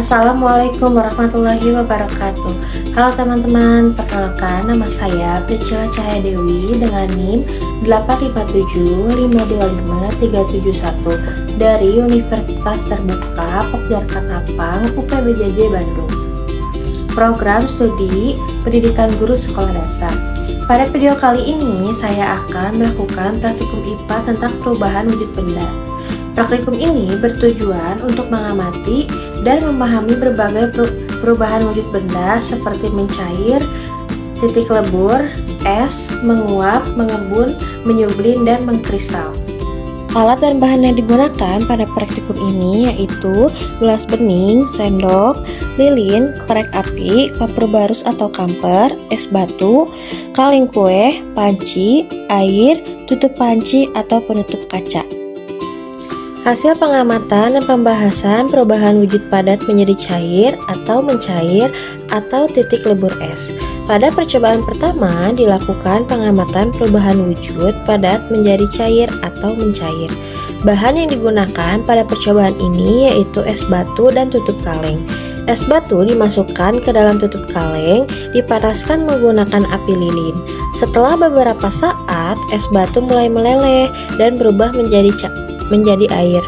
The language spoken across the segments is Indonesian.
Assalamualaikum warahmatullahi wabarakatuh. Halo teman-teman, perkenalkan nama saya Priscilla Cahaya Dewi dengan NIM 857525371 dari Universitas Terbuka Pokjarkatapang UPBJJ Bandung. Program Studi Pendidikan Guru Sekolah Dasar. Pada video kali ini saya akan melakukan praktikum IPA tentang perubahan wujud benda. Praktikum ini bertujuan untuk mengamati dan memahami berbagai perubahan wujud benda seperti mencair, titik lebur, es, menguap, mengembun, menyublin, dan mengkristal. Alat dan bahan yang digunakan pada praktikum ini yaitu gelas bening, sendok, lilin, korek api, kapur barus atau kamper, es batu, kaleng kue, panci, air, tutup panci atau penutup kaca. Hasil pengamatan dan pembahasan perubahan wujud padat menjadi cair atau mencair atau titik lebur es. Pada percobaan pertama dilakukan pengamatan perubahan wujud padat menjadi cair atau mencair. Bahan yang digunakan pada percobaan ini yaitu es batu dan tutup kaleng. Es batu dimasukkan ke dalam tutup kaleng, dipanaskan menggunakan api lilin. Setelah beberapa saat, es batu mulai meleleh dan berubah menjadi air.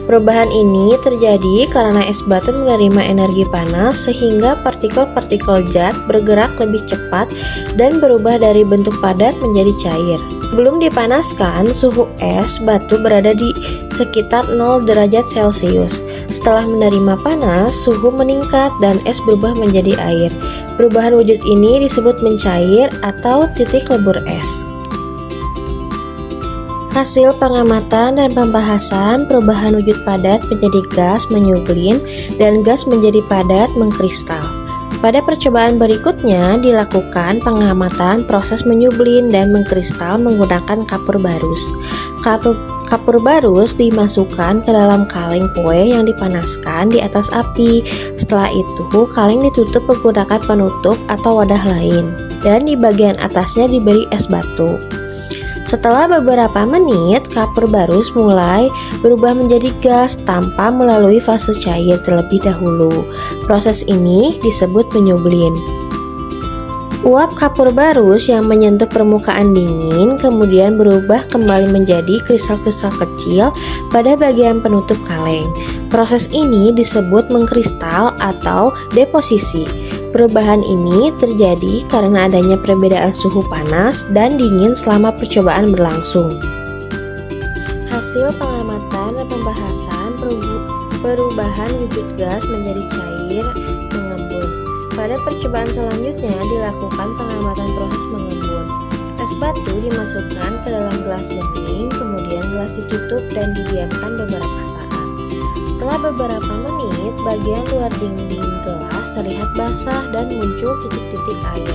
Perubahan ini terjadi karena es batu menerima energi panas sehingga partikel-partikel zat bergerak lebih cepat dan berubah dari bentuk padat menjadi cair. Sebelum dipanaskan, suhu es batu berada di sekitar 0 derajat Celcius. Setelah menerima panas, suhu meningkat dan es berubah menjadi air. Perubahan wujud ini disebut mencair atau titik lebur es. Hasil pengamatan dan pembahasan perubahan wujud padat menjadi gas menyublin dan gas menjadi padat mengkristal. Pada percobaan berikutnya dilakukan pengamatan proses menyublin dan mengkristal menggunakan kapur barus. Kapur barus dimasukkan ke dalam kaleng kue yang dipanaskan di atas api. Setelah itu kaleng ditutup menggunakan penutup atau wadah lain dan di bagian atasnya diberi es batu. Setelah beberapa menit, kapur barus mulai berubah menjadi gas tanpa melalui fase cair terlebih dahulu. Proses ini disebut menyublin. Uap kapur barus yang menyentuh permukaan dingin kemudian berubah kembali menjadi kristal-kristal kecil pada bagian penutup kaleng. Proses ini disebut mengkristal atau deposisi. Perubahan ini terjadi karena adanya perbedaan suhu panas dan dingin selama percobaan berlangsung. Hasil pengamatan dan pembahasan perubahan wujud gas menjadi cair mengembun. Pada percobaan selanjutnya dilakukan pengamatan proses mengembun. Es batu dimasukkan ke dalam gelas bening, kemudian gelas ditutup dan didiamkan beberapa saat. Setelah beberapa menit, bagian luar dinding gelas terlihat basah dan muncul titik-titik air.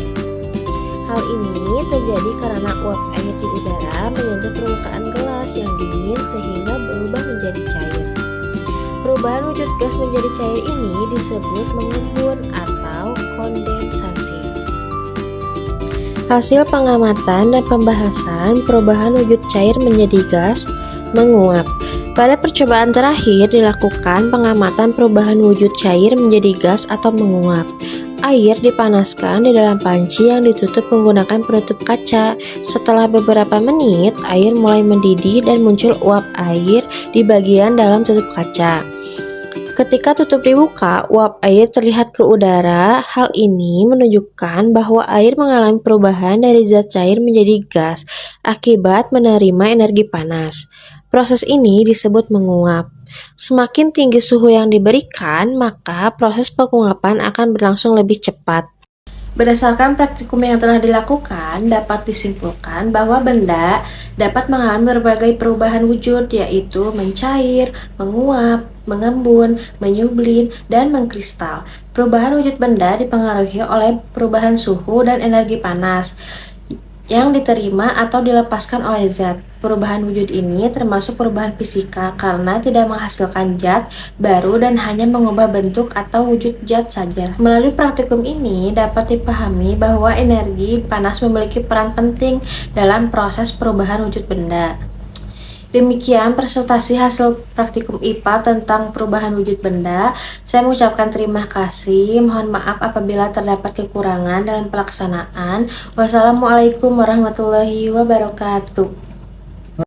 Hal ini terjadi karena uap air di udara menyentuh permukaan gelas yang dingin sehingga berubah menjadi cair. Perubahan wujud gas menjadi cair ini disebut mengembun atau kondensasi. Hasil pengamatan dan pembahasan perubahan wujud cair menjadi gas menguap. Pada percobaan terakhir dilakukan pengamatan perubahan wujud cair menjadi gas atau menguap. Air dipanaskan di dalam panci yang ditutup menggunakan penutup kaca. Setelah beberapa menit, air mulai mendidih dan muncul uap air di bagian dalam tutup kaca. Ketika tutup dibuka, uap air terlihat ke udara. Hal ini menunjukkan bahwa air mengalami perubahan dari zat cair menjadi gas akibat menerima energi panas. Proses ini disebut menguap. Semakin tinggi suhu yang diberikan, maka proses penguapan akan berlangsung lebih cepat. Berdasarkan praktikum yang telah dilakukan, dapat disimpulkan bahwa benda dapat mengalami berbagai perubahan wujud, yaitu mencair, menguap, mengembun, menyublin, dan mengkristal. Perubahan wujud benda dipengaruhi oleh perubahan suhu dan energi panas yang diterima atau dilepaskan oleh zat. Perubahan wujud ini termasuk perubahan fisika karena tidak menghasilkan zat baru dan hanya mengubah bentuk atau wujud zat saja. Melalui praktikum ini dapat dipahami bahwa energi panas memiliki peran penting dalam proses perubahan wujud benda. Demikian presentasi hasil praktikum IPA tentang perubahan wujud benda. Saya mengucapkan terima kasih. Mohon maaf apabila terdapat kekurangan dalam pelaksanaan. Wassalamualaikum warahmatullahi wabarakatuh.